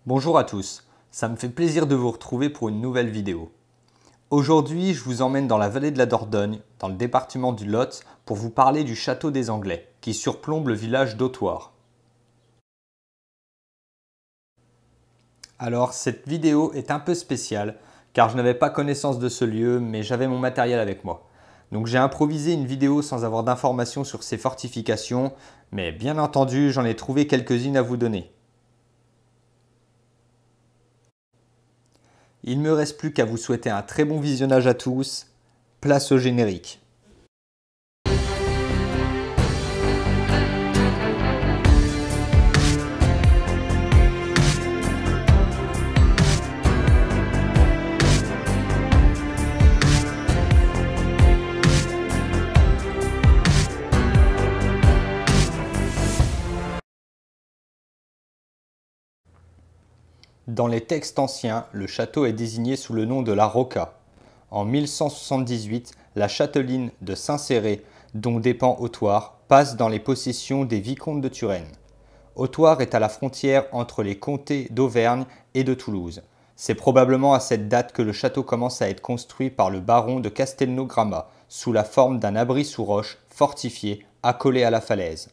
Bonjour à tous, ça me fait plaisir de vous retrouver pour une nouvelle vidéo. Aujourd'hui, je vous emmène dans la vallée de la Dordogne, dans le département du Lot, pour vous parler du château des Anglais, qui surplombe le village d'Autoir. Alors, cette vidéo est un peu spéciale, car je n'avais pas connaissance de ce lieu, mais j'avais mon matériel avec moi. Donc j'ai improvisé une vidéo sans avoir d'informations sur ces fortifications, mais bien entendu, j'en ai trouvé quelques-unes à vous donner. Il ne me reste plus qu'à vous souhaiter un très bon visionnage à tous. Place au générique. Dans les textes anciens, le château est désigné sous le nom de la Rocca. En 1178, la châtelaine de Saint-Céré, dont dépend Autoire, passe dans les possessions des vicomtes de Turenne. Autoire est à la frontière entre les comtés d'Auvergne et de Toulouse. C'est probablement à cette date que le château commence à être construit par le baron de Castelnau-Grammat, sous la forme d'un abri sous roche fortifié accolé à la falaise.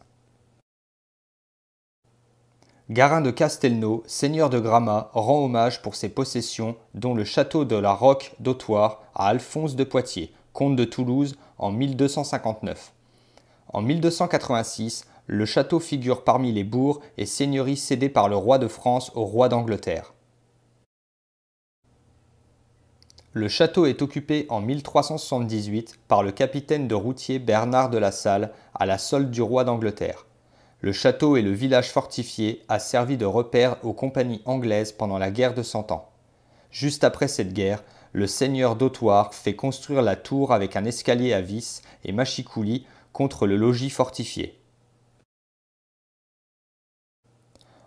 Garin de Castelnau, seigneur de Grammat, rend hommage pour ses possessions, dont le château de la Roque d'Autoire à Alphonse de Poitiers, comte de Toulouse, en 1259. En 1286, le château figure parmi les bourgs et seigneuries cédées par le roi de France au roi d'Angleterre. Le château est occupé en 1378 par le capitaine de routier Bernard de la Salle à la solde du roi d'Angleterre. Le château et le village fortifié a servi de repère aux compagnies anglaises pendant la guerre de Cent Ans. Juste après cette guerre, le seigneur d'Autoire fait construire la tour avec un escalier à vis et mâchicoulis contre le logis fortifié.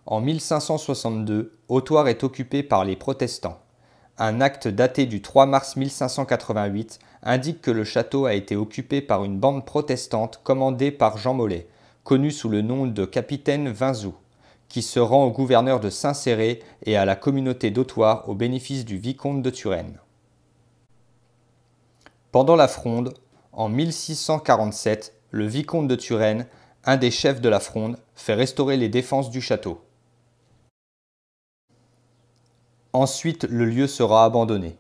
En 1562, Autoire est occupé par les protestants. Un acte daté du 3 mars 1588 indique que le château a été occupé par une bande protestante commandée par Jean Mollet, connu sous le nom de capitaine Vinzou, qui se rend au gouverneur de Saint-Céré et à la communauté d'Autoire au bénéfice du vicomte de Turenne. Pendant la Fronde, en 1647, le vicomte de Turenne, un des chefs de la Fronde, fait restaurer les défenses du château. Ensuite, le lieu sera abandonné.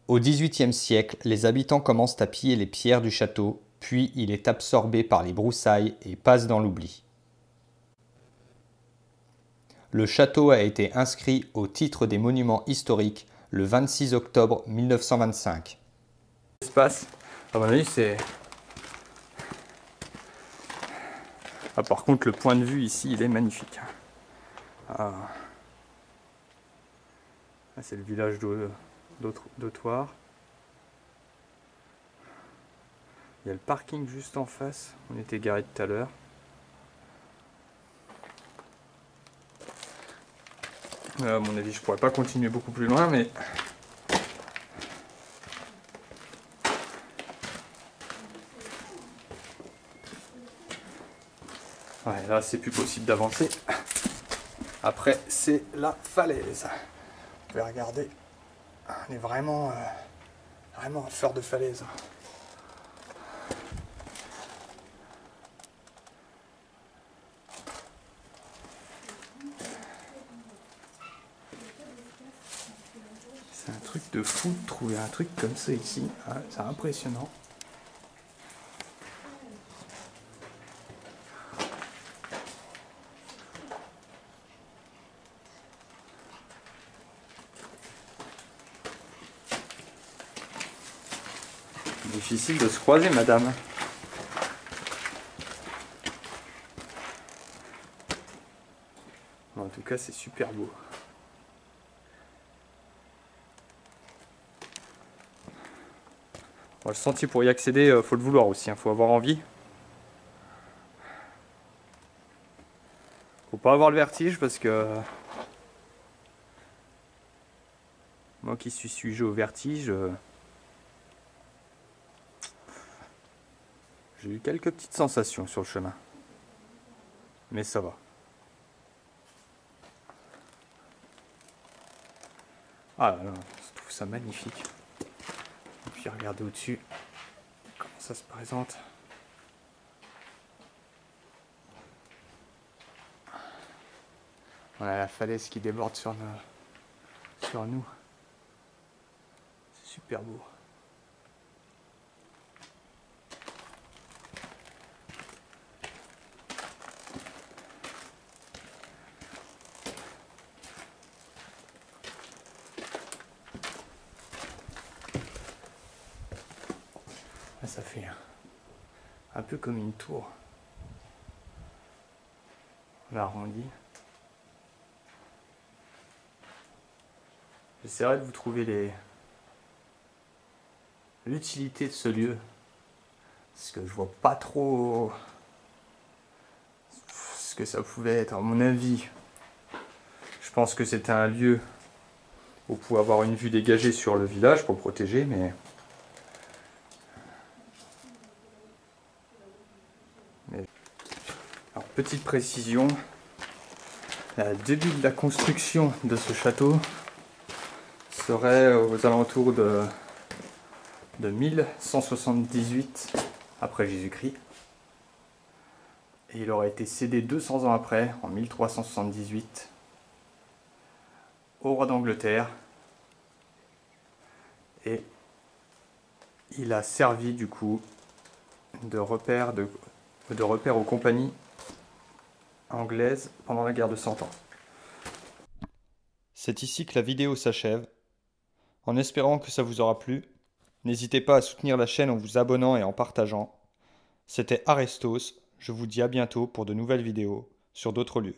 Au XVIIIe siècle, les habitants commencent à piller les pierres du château, puis il est absorbé par les broussailles et passe dans l'oubli. Le château a été inscrit au titre des monuments historiques le 26 octobre 1925. L'espace, à mon avis, c'est... Ah, par contre, le point de vue ici, il est magnifique. Ah. C'est le village d'Autoire. Il y a le parking juste en face. On était garé tout à l'heure. À mon avis, je pourrais pas continuer beaucoup plus loin, mais... Ouais, là, c'est plus possible d'avancer. Après, c'est la falaise. Vous pouvez regarder. On est vraiment à fleur de falaise. C'est un truc de fou de trouver un truc comme ça ici. Ah, c'est impressionnant. Difficile de se croiser, madame. En tout cas, c'est super beau. Bon, le sentier pour y accéder, faut le vouloir aussi, faut avoir envie. Faut pas avoir le vertige parce que moi qui suis sujet au vertige, j'ai eu quelques petites sensations sur le chemin. Mais ça va. Ah là là, je trouve ça magnifique. Et puis regardez au-dessus comment ça se présente. On a la falaise qui déborde sur nous. C'est super beau. Là, ça fait un peu comme une tour. On l'arrondit. J'essaierai de vous trouver l'utilité de ce lieu. Parce que je vois pas trop ce que ça pouvait être. À mon avis, je pense que c'était un lieu où on pouvait avoir une vue dégagée sur le village pour protéger, mais... Alors, petite précision, le début de la construction de ce château serait aux alentours de 1178 après Jésus-Christ. Et il aurait été cédé 200 ans après, en 1378, au roi d'Angleterre. Et il a servi du coup de repère aux compagnies anglaises pendant la guerre de 100 ans. C'est ici que la vidéo s'achève. En espérant que ça vous aura plu, n'hésitez pas à soutenir la chaîne en vous abonnant et en partageant. C'était Arestos, je vous dis à bientôt pour de nouvelles vidéos sur d'autres lieux.